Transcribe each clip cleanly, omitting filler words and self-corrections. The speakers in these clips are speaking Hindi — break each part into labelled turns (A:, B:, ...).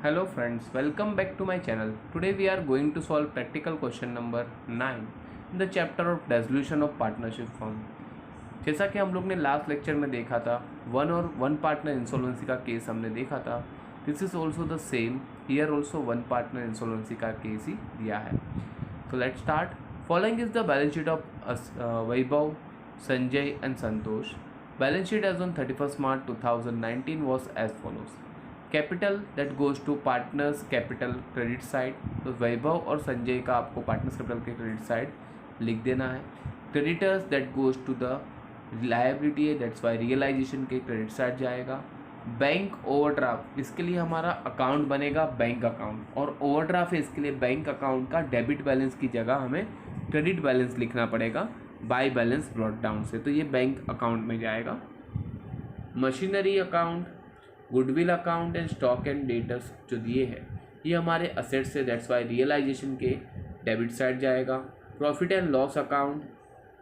A: Hello friends, welcome back to my channel. Today we are going to solve practical question number 9 in the chapter of dissolution of partnership firm. जैसा कि हम लोग ने लास्ट लेक्चर में देखा था, वन पार्टनर इंसॉल्वेंसी का केस हमने देखा था. This is also the same. Here also one partner insolvency का केस ही दिया है. तो let start. Following is the balance sheet of Vaibhav, Sanjay and Santosh. Balance sheet as on 31st March 2019 was as follows. Capital that goes to partners capital credit side. तो वैभव और संजय का आपको पार्टनर्स कैपिटल के क्रेडिट साइड लिख देना है. Creditors that goes to the liability है, दैट्स वाई रियलाइजेशन के क्रेडिट साइड जाएगा. बैंक ओवरड्राफ्ट, इसके लिए हमारा अकाउंट बनेगा बैंक अकाउंट, और ओवरड्राफ्ट है इसके लिए बैंक अकाउंट का डेबिट बैलेंस की जगह हमें क्रेडिट बैलेंस लिखना पड़ेगा बाय बैलेंस ब्रॉट डाउन से. तो ये बैंक अकाउंट में जाएगा. Machinery account, goodwill account and stock and debtors जो दिए हैं ये हमारे असेट से, दैट्स वाई रियलाइजेशन के डेबिट साइड जाएगा. प्रॉफिट एंड लॉस अकाउंट,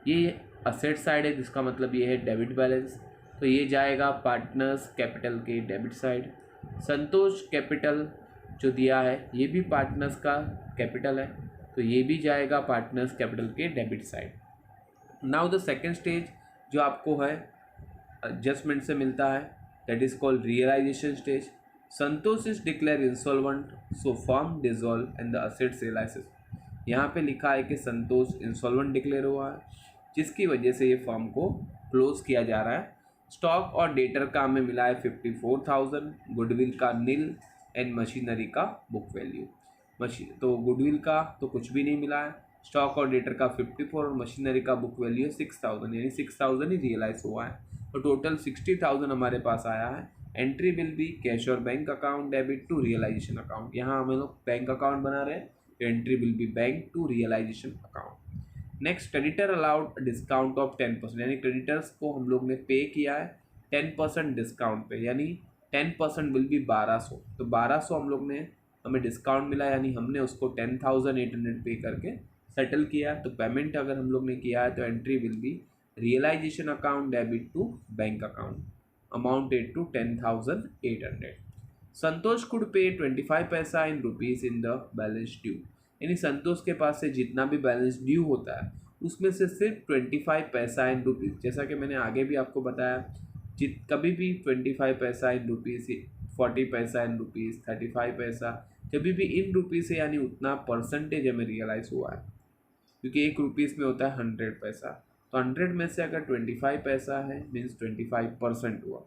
A: ये असेट साइड है जिसका मतलब ये है डेबिट बैलेंस, तो ये जाएगा पार्टनर्स कैपिटल के डेबिट साइड. संतोष कैपिटल जो दिया है ये भी पार्टनर्स का कैपिटल है, तो ये भी जाएगा पार्टनर्स कैपिटल के debit side. Now the second stage जो आपको है एडजस्टमेंट से मिलता है, that is called realization stage. Santosh is declared insolvent, so firm dissolve and the assets realizes. यहाँ पे लिखा है कि संतोष इंसॉल्वेंट डिक्लेयर हुआ है जिसकी वजह से ये फर्म को क्लोज किया जा रहा है. स्टॉक और डेटर का हमें मिला है 54,000, गुडविल का नील एंड मशीनरी का बुक वैल्यू. तो गुडविल का तो कुछ भी नहीं मिला है, स्टॉक और डेटर का 54 और मशीनरी का बुक वैल्यू है 6,000, यानी 6,000 ही रियलाइज हुआ है. तो टोटल 60,000 हमारे पास आया है. एंट्री विल बी कैश और bank account debit to realization account. यहाँ हम लोग बैंक अकाउंट बना रहे हैं, तो entry will be bank to realization account. Next, creditor allowed discount of 10%, यानी क्रेडिटर्स को हम लोग ने पे किया है 10% डिस्काउंट पे, यानी 10% विल बी 1200. तो 1200 हम लोग ने हमें डिस्काउंट मिला, यानी हमने उसको 10,800 पे करके सेटल किया. तो पेमेंट अगर हम लोग ने किया है तो entry will be realization account debit to bank account amounted to 10,800. Santosh could pay 25 paisa in rupees in the balance due, यानी संतोष के पास से जितना भी बैलेंस ड्यू होता है उसमें से सिर्फ 25 पैसा इन रुपीज़, जैसा कि मैंने आगे भी आपको बताया, कभी भी 25 पैसा इन रुपीज़, 40 पैसा इन रुपीज़, 35 पैसा, जब भी इन रुपीज़ से यानी उतना परसेंटेज हमें रियलाइज़ हुआ है, क्योंकि एक रुपीज़ में होता है 100 पैसा. तो 100 में से अगर 25 पैसा है मीन्स 25% हुआ.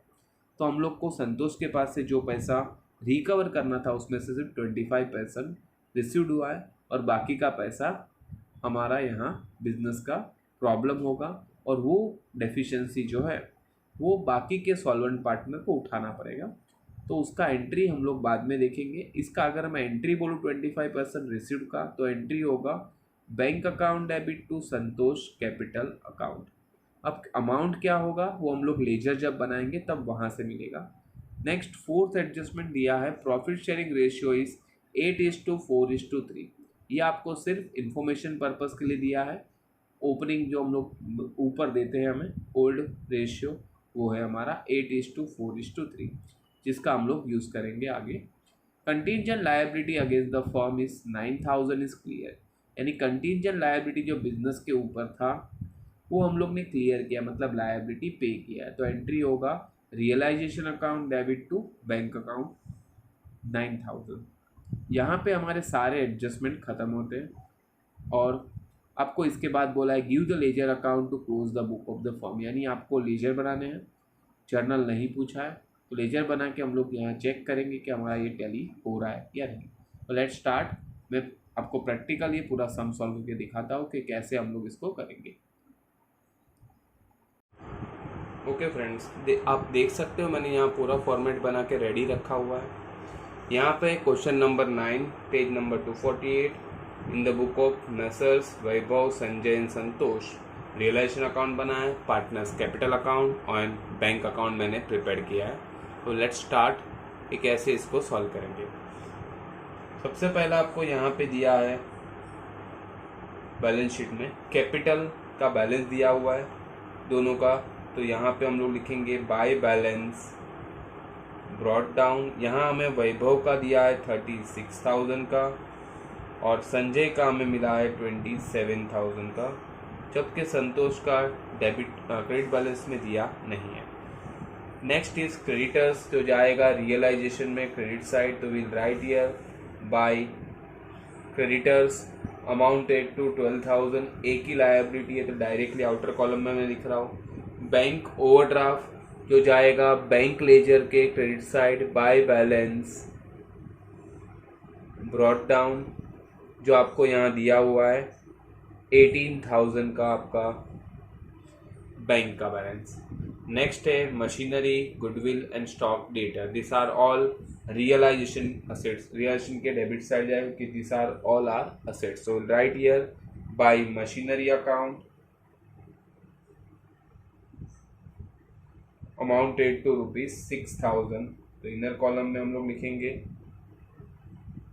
A: तो हम लोग को संतोष के पास से जो पैसा रिकवर करना था उसमें से सिर्फ 25% रिसीव्ड हुआ है, और बाकी का पैसा हमारा यहाँ बिजनेस का प्रॉब्लम होगा, और वो डेफिशिएंसी जो है वो बाकी के सॉल्वेंट पार्टनर को उठाना पड़ेगा. तो उसका एंट्री हम लोग बाद में देखेंगे. इसका अगर मैं एंट्री बोलूँ 25% रिसीव्ड का, तो एंट्री होगा bank account debit to Santosh capital account. अब अमाउंट क्या होगा वो हम लोग लेजर जब बनाएंगे तब वहाँ से मिलेगा. नेक्स्ट, फोर्थ एडजस्टमेंट दिया है, प्रॉफिट शेयरिंग रेशियो इज 8:4:3. ये आपको सिर्फ इंफॉर्मेशन पर्पज़ के लिए दिया है. ओपनिंग जो हम लोग ऊपर देते हैं हमें ओल्ड रेशियो, वो है हमारा 8:4:3, जिसका हम लोग यूज़ करेंगे आगे. Contingent liability against the firm is 9,000 is clear, यानी कंटीजेंट लायबिलिटी जो बिजनेस के ऊपर था वो हम लोग ने क्लियर किया, मतलब लायबिलिटी पे किया है. तो एंट्री होगा realization account debit to bank account 9,000. यहाँ पे हमारे सारे एडजस्टमेंट ख़त्म होते हैं, और आपको इसके बाद बोला है give the ledger account to close the book of the firm, यानी आपको लेजर बनाने हैं. जर्नल नहीं पूछा है, तो लेजर बना के हम लोग यहाँ चेक करेंगे कि हमारा ये टैली हो रहा है या नहीं. तो लेट्स स्टार्ट. मैं आपको प्रैक्टिकल ये पूरा सम सॉल्व करके दिखाता हूँ कि कैसे हम लोग इसको करेंगे. ओके फ्रेंड्स, आप देख सकते हो मैंने यहाँ पूरा फॉर्मेट बना के रेडी रखा हुआ है. यहाँ पे question number 9, page number 248 in the book of messrs Vaibhav, Sanjay and Santosh. Realization account बना है, पार्टनर्स कैपिटल अकाउंट और बैंक अकाउंट मैंने प्रिपेयर किया है. तो लेट्स स्टार्ट कि कैसे इसको सॉल्व करेंगे. सबसे पहला आपको यहाँ पे दिया है बैलेंस शीट में कैपिटल का बैलेंस दिया हुआ है दोनों का. तो यहाँ पे हम लोग लिखेंगे बाय बैलेंस ब्रॉट डाउन, यहाँ हमें वैभव का दिया है 36,000 का और संजय का हमें मिला है 27,000 का, जबकि संतोष का क्रेडिट बैलेंस में दिया नहीं है। नेक्स्ट इज क्रेडिटर्स, जो जाएगा रियलाइजेशन में क्रेडिट साइड, तो will write here by creditors amounted to 12,000, एक ही लायबिलिटी है तो डायरेक्टली आउटर कॉलम में मैं लिख रहा हूँ। बैंक ओवरड्राफ्ट, जो जाएगा बैंक लेजर के credit side by balance brought down, जो आपको यहाँ दिया हुआ है 18,000 का आपका बैंक का बैलेंस। नेक्स्ट है machinery, goodwill and stock data, this are all realization assets, realization के डेबिट साइड जाएगा कि this are all are assets. So right here by machinery account amounted to ₹6,000, तो इनर कॉलम में हम लोग लिखेंगे।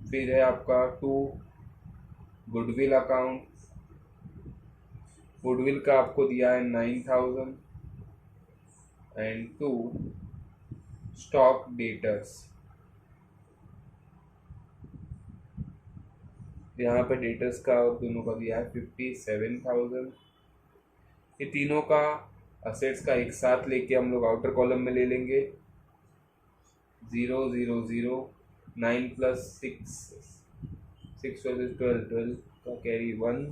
A: फिर है आपका टू गुडविल अकाउंट, गुडविल का आपको दिया है 9,000 एंड टू स्टॉक डेटर्स, यहाँ पे डेटर्स का और दोनों का दिया है 57,000। ये तीनों का असेट्स का एक साथ लेके हम लोग आउटर कॉलम में ले लेंगे। 0 0 0 9 प्लस 6 6 12 12 का carry 1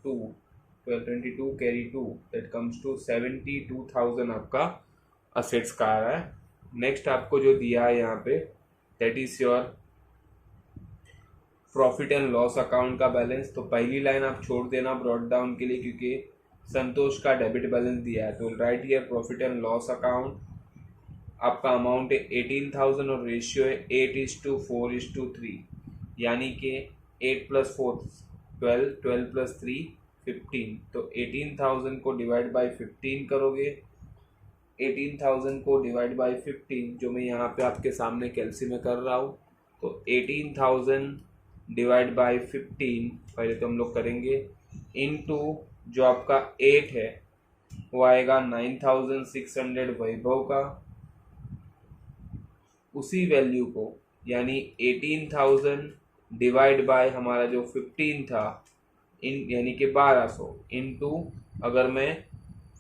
A: 2 12 22 carry 2, that comes to 72,000 आपका असेट्स का आ रहा है। नेक्स्ट आपको जो दिया है यहाँ पे that is your profit and loss account का बैलेंस, तो पहली लाइन आप छोड़ देना ब्रॉट डाउन के लिए क्योंकि संतोष का डेबिट बैलेंस दिया है, तो right here profit and loss account, आपका अमाउंट है 18,000 और रेशियो है 8:4:3, यानी कि 8 + 4 12 12 + 3 15, तो 18,000 को डिवाइड बाय 15 करोगे, 18,000 को डिवाइड बाय 15 जो मैं यहाँ पे आपके सामने कैलसी में कर रहा हूँ, तो 18,000 डिवाइड बाय 15 पहले तो हम लोग करेंगे इनटू जो आपका 8 है वो आएगा 9,600 वैभव का, उसी वैल्यू को यानी 18,000 डिवाइड बाय हमारा जो 15 था इन यानी कि 1200 इनटू अगर मैं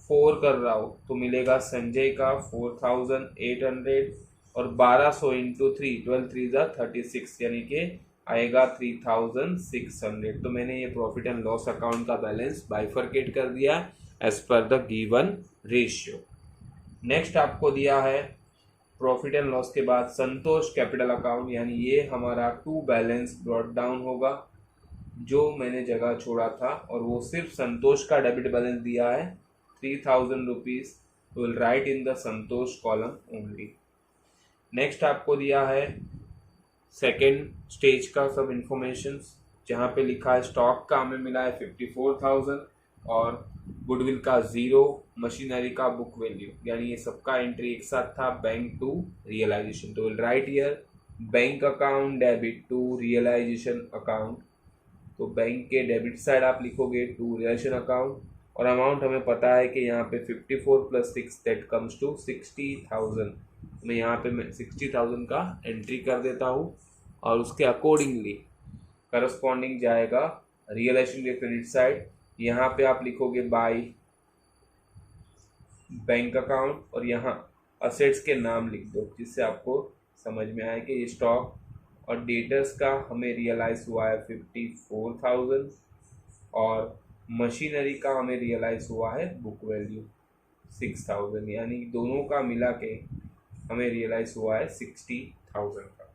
A: 4 कर रहा हूँ तो मिलेगा संजय का 4,800 और 1200 इंटू 3 12 3 36 यानी कि आएगा 3,600। तो मैंने ये प्रॉफिट एंड लॉस अकाउंट का बैलेंस बाइफरकेट कर दिया as per the given ratio. Next आपको दिया है प्रॉफिट एंड लॉस के बाद संतोष कैपिटल अकाउंट, यानी ये हमारा टू बैलेंस ब्रॉट डाउन होगा जो मैंने जगह छोड़ा था और वो सिर्फ संतोष का डेबिट बैलेंस दिया है 3,000 rupees, will write in the Santosh column only. Next आपको दिया है सेकेंड स्टेज का सब इंफॉर्मेशन, जहाँ पे लिखा है स्टॉक का हमें मिला है 54,000 और गुडविल का 0, मशीनरी का बुक वैल्यू, यानी ये सबका एंट्री एक साथ था बैंक टू रियलाइजेशन, तो will write here bank account debit to realization account, तो बैंक के डेबिट साइड आप लिखोगे टू रियलाइजेशन अकाउंट और अमाउंट हमें पता है कि यहाँ पे 54 + 6 दैट कम्स टू 60,000, मैं यहाँ पे मैं 60,000 का एंट्री कर देता हूँ और उसके अकॉर्डिंगली करस्पॉन्डिंग जाएगा रियलाइजेशन के क्रेडिट साइड, यहाँ पे आप लिखोगे बाय बैंक अकाउंट और यहाँ असेट्स के नाम लिख दो जिससे आपको समझ में आए कि ये स्टॉक और डेटर्स का हमें रियलाइज हुआ है 54,000 और मशीनरी का हमें रियलाइज हुआ है बुक वैल्यू 6,000, यानी दोनों का मिला के हमें रियलाइज हुआ है 60,000 का।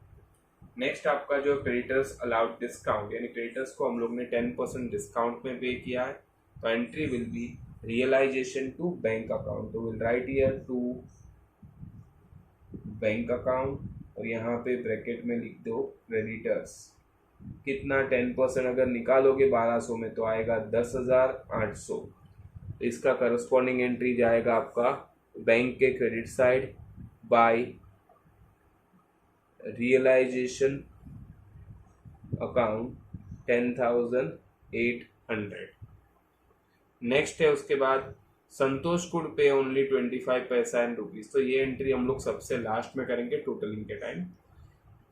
A: नेक्स्ट आपका जो क्रेडिटर्स अलाउड डिस्काउंट, यानी क्रेडिटर्स को हम लोग ने 10% डिस्काउंट में पे किया है, तो entry will be realisation to bank account, तो will write here to bank account और यहाँ पे ब्रैकेट में लिख दो क्रेडिटर्स, कितना 10% अगर निकालोगे 1200 में तो आएगा 10,800, तो इसका करस्पॉन्डिंग एंट्री जाएगा आपका बैंक के credit side by realization account 10,800। Next है उसके बाद संतोष कुड पे ओनली 25 पैसा एंड रुपीज। तो ये एंट्री हम लोग सबसे लास्ट में करेंगे टोटलिंग के टाइम।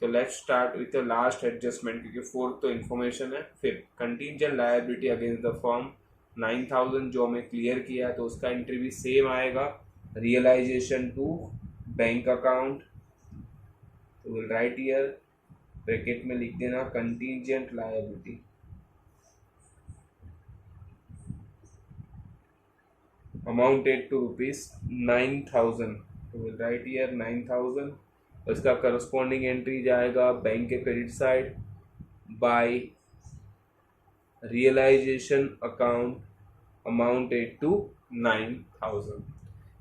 A: तो let's start with the last adjustment, क्योंकि फोर्थ तो इन्फॉर्मेशन है। फिर contingent liability against the firm 9000 जो हमें क्लियर किया है, तो उसका एंट्री भी सेम आएगा, रियलाइजेशन टू बैंक अकाउंट। तो विल राइट हियर, ब्रैकेट में लिख देना contingent liability amounted to rupees 9000। तो विल राइट हियर 9000। उसका करस्पॉन्डिंग एंट्री जाएगा बैंक के credit side by realization account amounted to 9000।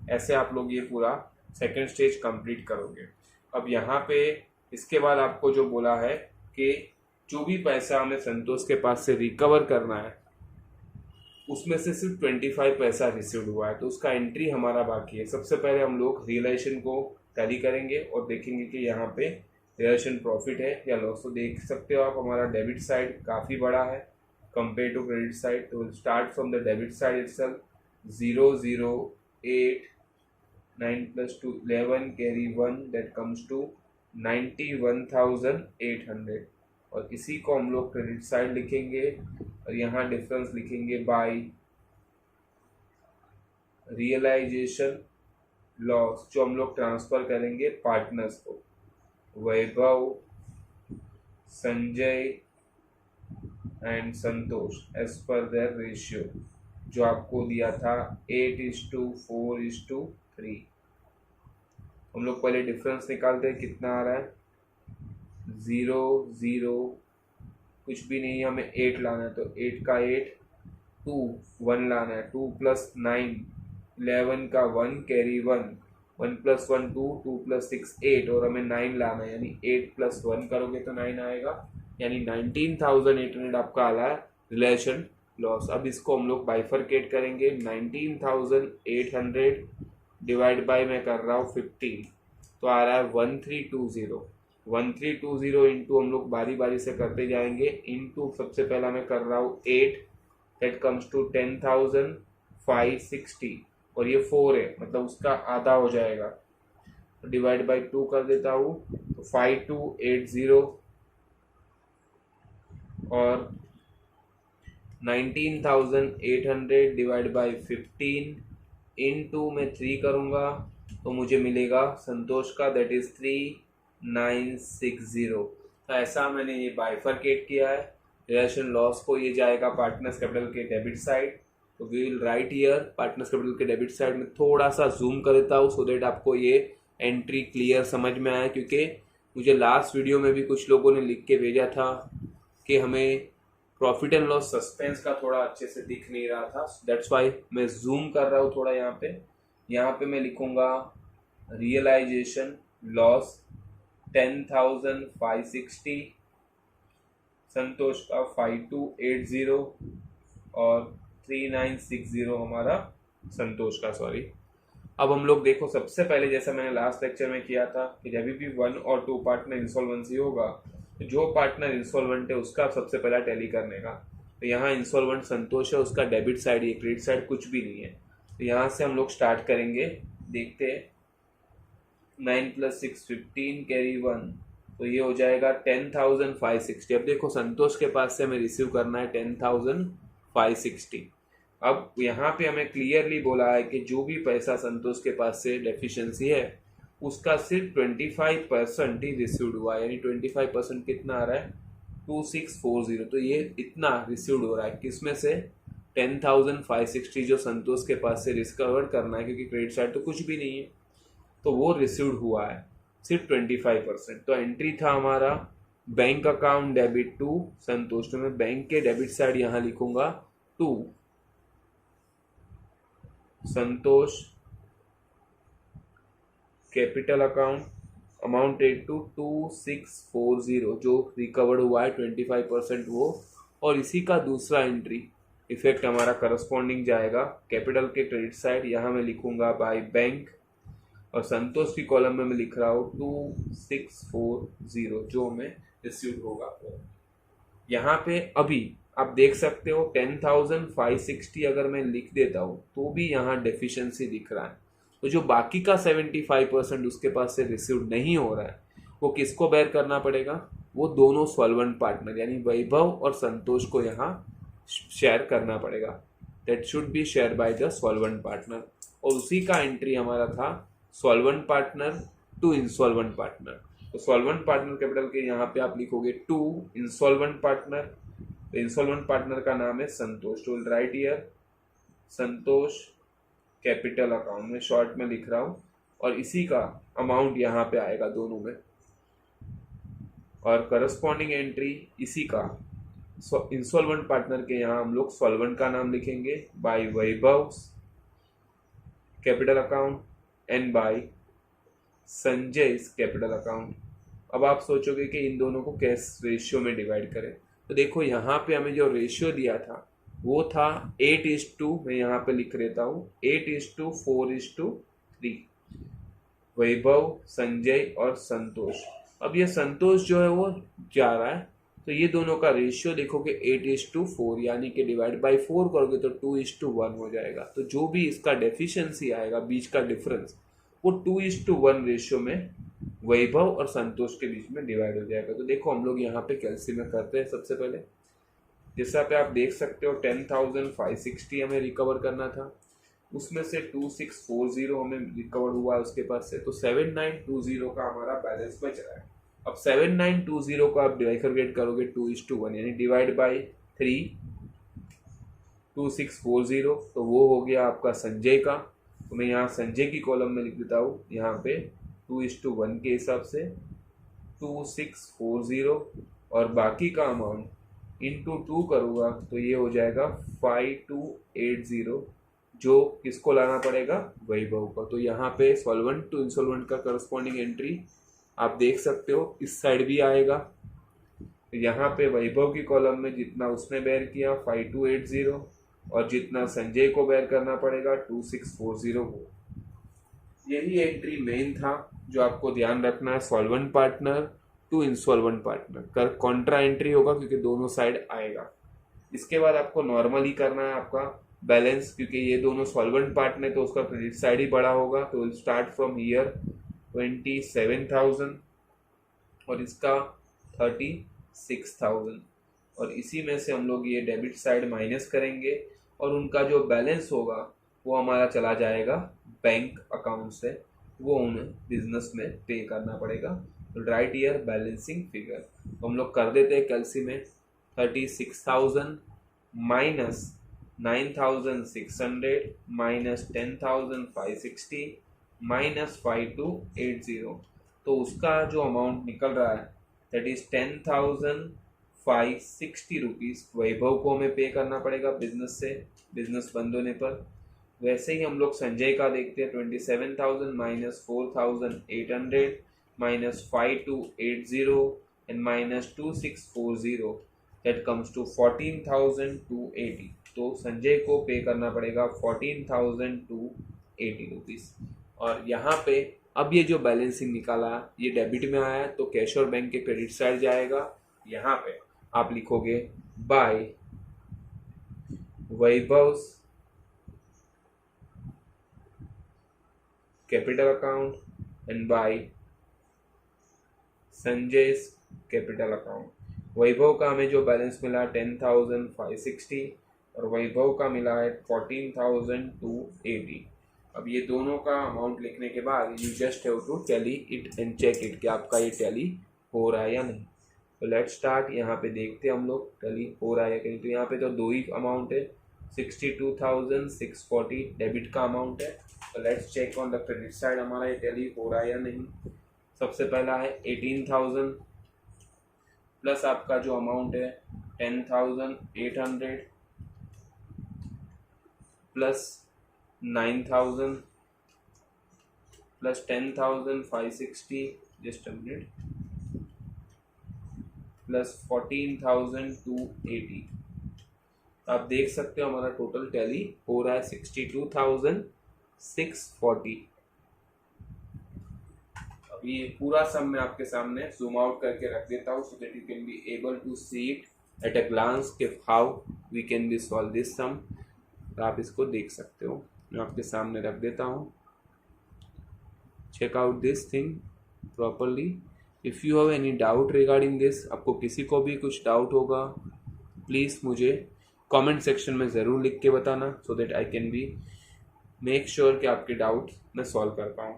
A: ऐसे आप लोग ये पूरा सेकेंड स्टेज कंप्लीट करोगे। अब यहाँ पे इसके बाद आपको जो बोला है कि जो भी पैसा हमें संतोष के पास से रिकवर करना है, उसमें से सिर्फ 25 पैसा रिसीव्ड हुआ है, तो उसका एंट्री हमारा बाकी है। सबसे पहले हम लोग रियलाइजेशन को टैली करेंगे और देखेंगे कि यहाँ पे रियलाइजेशन प्रॉफिट है या लॉस। तो देख सकते हो आप, हमारा डेबिट साइड काफ़ी बड़ा है कंपेयर टू क्रेडिट साइड। तो start from the debit side itself, 008 9 + 2 11 carry 1 that comes to 91,800। और इसी को हम लोग क्रेडिट साइड लिखेंगे और यहाँ डिफरेंस लिखेंगे बाय रियलाइजेशन लॉस, जो हम लोग ट्रांसफर करेंगे पार्टनर्स को, Vaibhav, Sanjay and Santosh as per their ratio जो आपको दिया था 8:4:3। हम लोग पहले डिफरेंस निकालते हैं, कितना आ रहा है, 0 0 कुछ भी नहीं है, हमें 8 लाना है। तो 8 का 8 2 1 लाना है, 2 + 9 11 का 1 कैरी 1 1 + 1 2 2 + 6 8 और हमें 9 लाना है, यानी 8 + 1 करोगे तो 9 आएगा, यानी 19,800 आपका आ रहा है रिलेशन लॉस। अब इसको हम लोग बाइफरकेट करेंगे, 19,800 डिवाइड बाय मैं कर रहा हूँ 15, तो आ रहा है 1320। 1320 इंटू हम लोग बारी बारी से करते जाएंगे, इंटू सबसे पहला मैं कर रहा हूँ 8 दैट कम्स टू 10,560 और ये 4 है, मतलब उसका आधा हो जाएगा। डिवाइड बाय 2 कर देता हूँ, तो 5280 और 19,800 डिवाइड बाय 15 इंटू मैं 3 करूँगा तो मुझे मिलेगा संतोष का, दैट इज 3960। तो ऐसा मैंने ये बाइफरकेट किया है रिलेशन लॉस को। ये जाएगा पार्टनर्स कैपिटल के डेबिट साइड। तो we will write here partners capital के डेबिट साइड में थोड़ा सा जूम कर देता हूँ सो देट आपको ये एंट्री क्लियर समझ में आए, क्योंकि मुझे लास्ट वीडियो में भी कुछ लोगों ने लिख के भेजा था कि हमें प्रॉफिट एंड लॉस सस्पेंस का थोड़ा अच्छे से दिख नहीं रहा था, दैट्स वाई मैं जूम कर रहा हूँ थोड़ा। यहाँ पे मैं लिखूंगा रियलाइजेशन लॉस 10,560, संतोष का 5280 और 3960 हमारा संतोष का, सॉरी। अब हम लोग देखो, सबसे पहले जैसा मैंने लास्ट लेक्चर में किया था कि जब भी 1 और 2 पार्टनर इंसॉल्वेंसी होगा, तो जो पार्टनर इंसॉल्वेंट है उसका सबसे पहला टैली करने का। तो यहाँ इंसॉल्वेंट संतोष है, उसका डेबिट साइड, ये क्रेडिट साइड कुछ भी नहीं है। तो यहाँ से हम लोग स्टार्ट करेंगे, देखते हैं 9 + 6 15 कैरी 1, तो ये हो जाएगा 10,560। अब देखो संतोष के पास से हमें रिसीव करना है 10,560। अब यहाँ पे हमें क्लियरली बोला है कि जो भी पैसा संतोष के पास से डेफिशिएंसी है उसका सिर्फ 25% ही रिसीव्ड हुआ है, यानी 25% कितना आ रहा है 2640। तो ये इतना रिसीव्ड हो रहा है, किसमें से 10,560 जो संतोष के पास से रिकवर करना है, क्योंकि क्रेडिट साइड तो कुछ भी नहीं है, तो वो रिसीव्ड हुआ है सिर्फ 25%। तो एंट्री था हमारा bank account debit to Santosh. तो मैं बैंक के डेबिट साइड यहाँ लिखूंगा to Santosh capital account amounted to 2640, जो रिकवर्ड हुआ है 25% वो। और इसी का दूसरा एंट्री इफेक्ट हमारा करस्पॉन्डिंग जाएगा कैपिटल के क्रेडिट साइड, यहाँ मैं लिखूंगा बाय बैंक, और संतोष की कॉलम में मैं लिख रहा हूँ 2640 जो हमें रिसीव होगा। यहाँ पे अभी
B: आप देख सकते हो 10,560 अगर मैं लिख देता हूँ तो भी यहाँ डेफिशिएंसी दिख रहा है। तो जो बाकी का 75% उसके पास से रिसीव नहीं हो रहा है वो किसको बेयर करना पड़ेगा? वो दोनों सॉल्वेंट पार्टनर यानी वैभव और संतोष को यहाँ शेयर करना पड़ेगा। That should be share by the solvent partner. और उसी का एंट्री हमारा था solvent partner to insolvent partner. तो सॉल्वेंट पार्टनर कैपिटल के यहाँ पे आप लिखोगे टू इंसॉल्वेंट पार्टनर। तो इंसॉल्वेंट पार्टनर का नाम है संतोष। तो right here Santosh capital account में शॉर्ट में लिख रहा हूँ और इसी का अमाउंट यहाँ पे आएगा दोनों में। और करस्पॉन्डिंग एंट्री इसी का इंसॉल्वेंट पार्टनर के यहाँ हम लोग सॉल्वेंट का नाम लिखेंगे by Vaibhav capital account and by Sanjay capital account. अब आप सोचोगे कि इन दोनों को कैश रेशियो में डिवाइड करें। तो देखो यहाँ पे हमें जो रेशियो दिया था वो था 8:2। मैं यहाँ पे लिख देता हूँ 8:4:3। वैभव संजय और संतोष। अब ये संतोष जो है वो जा रहा है तो ये दोनों का रेशियो देखोगे 8:4 यानी कि डिवाइड बाय 4 करोगे तो 2:1 हो जाएगा। तो जो भी इसका डेफिशिएंसी आएगा बीच का डिफरेंस वो 2:1 रेशियो में वैभव और संतोष के बीच में डिवाइड हो जाएगा। तो देखो हम लोग यहाँ पे कैलसी में करते हैं। सबसे पहले जैसा पे आप देख सकते हो 10,560 हमें रिकवर करना था, उसमें से 2640 हमें रिकवर हुआ उसके पास से। तो 7920 का हमारा बैलेंस बच रहा है। अब 7920 को आप बाइफरकेट करोगे 2:1 यानी डिवाइड बाय 3 2640। तो वो हो गया आपका संजय का। तो मैं यहाँ संजय की कॉलम में लिख देता हूँ यहाँ पे 2:1 के हिसाब से 2640 और बाकी का अमाउंट इंटू 2 करूँगा तो ये हो जाएगा 5280 जो किसको लाना पड़ेगा? वैभव का। तो यहाँ पे सॉल्वेंट टू इंसॉल्वेंट का करस्पॉन्डिंग एंट्री आप देख सकते हो इस साइड भी आएगा। तो यहाँ पे वैभव की कॉलम में जितना उसने बेयर किया 5280 और जितना संजय को बेयर करना पड़ेगा 2640 को। यही एंट्री मेन था जो आपको ध्यान रखना है। Solvent partner to insolvent partner कर कॉन्ट्रा एंट्री होगा क्योंकि दोनों साइड आएगा। इसके बाद आपको नॉर्मली करना है आपका बैलेंस क्योंकि ये दोनों सॉल्वेंट पार्टनर तो उसका क्रेडिट साइड ही बड़ा होगा। तो विल स्टार्ट फ्रॉम ईयर 27,000 और इसका 36,000 और इसी में से हम लोग ये डेबिट साइड माइनस करेंगे और उनका जो बैलेंस होगा वो हमारा चला जाएगा बैंक अकाउंट से, वो उन्हें बिजनेस में पे करना पड़ेगा। तो राइट ईयर बैलेंसिंग फिगर तो हम लोग कर देते हैं कैलसी में 36,000 माइनस 9,600 माइनस 10,560 माइनस 5280। तो उसका जो अमाउंट निकल रहा है दैट इज 10,560 रुपीज़ वैभव को हमें पे करना पड़ेगा बिजनेस से, बिजनेस बंद होने पर। वैसे ही हम लोग संजय का देखते हैं 27,000 minus 4,800 minus 5280 and minus 2640 that comes to 14,280। तो संजय को पे करना पड़ेगा 14,280 रुपीज़। और यहाँ पे अब ये जो बैलेंसिंग निकाला ये डेबिट में आया तो कैश और बैंक के क्रेडिट साइड जाएगा। यहाँ पे आप लिखोगे by Vaibhav capital account and by Sanjay capital account. Vaibhav का हमें जो बैलेंस मिला 10,560 और वैभव का मिला है 14,280। अब ये दोनों का अमाउंट लिखने के बाद you just have to tally it and check it कि आपका ये टैली हो रहा है या नहीं। तो लेट्स स्टार्ट। यहाँ पे देखते हैं हम लोग टैली हो रहा है या नहीं। तो यहाँ पे तो दो ही अमाउंट है 62,640 डेबिट का अमाउंट है। तो let's check on the credit side हमारा ये टैली हो रहा है या नहीं। सबसे पहला है 18,000 प्लस आपका जो अमाउंट है 10,800 plus 9,000 plus 10,560 just a minute plus 14,280। आप देख सकते हो हमारा टोटल टैली हो रहा है 62,640। अब ये पूरा सम मैं आपके सामने जूम आउट करके रख देता हूँ so that you can be able to see it at a glance कि how we can be solve this sum. आप इसको देख सकते हो, मैं आपके सामने रख देता हूँ। Check out this thing properly. If you have any doubt regarding this, आपको किसी को भी कुछ डाउट होगा प्लीज़ मुझे कमेंट सेक्शन में ज़रूर लिख के बताना, so that I can be make sure कि आपके डाउट मैं सॉल्व कर पाऊँ।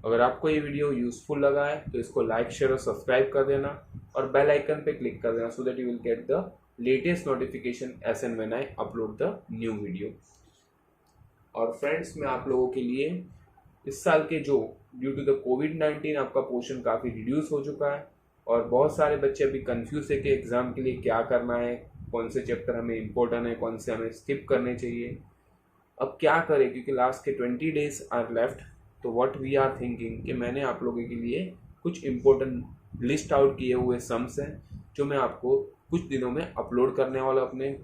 B: अगर आपको ये वीडियो यूजफुल लगा है तो इसको लाइक शेयर और सब्सक्राइब कर देना और बेल आइकन पे क्लिक कर देना, so that you will get the latest notification as and when I upload the new video. और फ्रेंड्स, मैं आप लोगों के लिए इस साल के जो ड्यू टू द कोविड-19 आपका पोर्शन काफ़ी रिड्यूस हो चुका है और बहुत सारे बच्चे अभी कंफ्यूज है कि एग्ज़ाम के लिए क्या करना है, कौन से चैप्टर हमें इम्पोर्टेंट है, कौन से हमें स्किप करने चाहिए, अब क्या करें, क्योंकि लास्ट के 20 डेज आर लेफ्ट। तो व्हाट वी आर थिंकिंग कि मैंने आप लोगों के लिए कुछ इम्पोर्टेंट लिस्ट आउट किए हुए सम्स हैं जो मैं आपको कुछ दिनों में अपलोड करने वाला अपने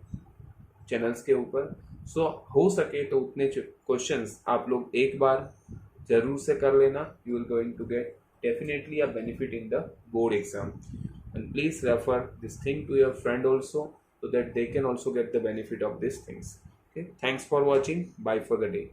B: चैनल्स के ऊपर। सो हो सके तो उतने क्वेश्चंस आप लोग एक बार ज़रूर से कर लेना। You will going to get definitely a benefit in the board exam, and please refer this thing to your friend also, so that they can also get the benefit of these things. Okay, thanks for watching. Bye for the day.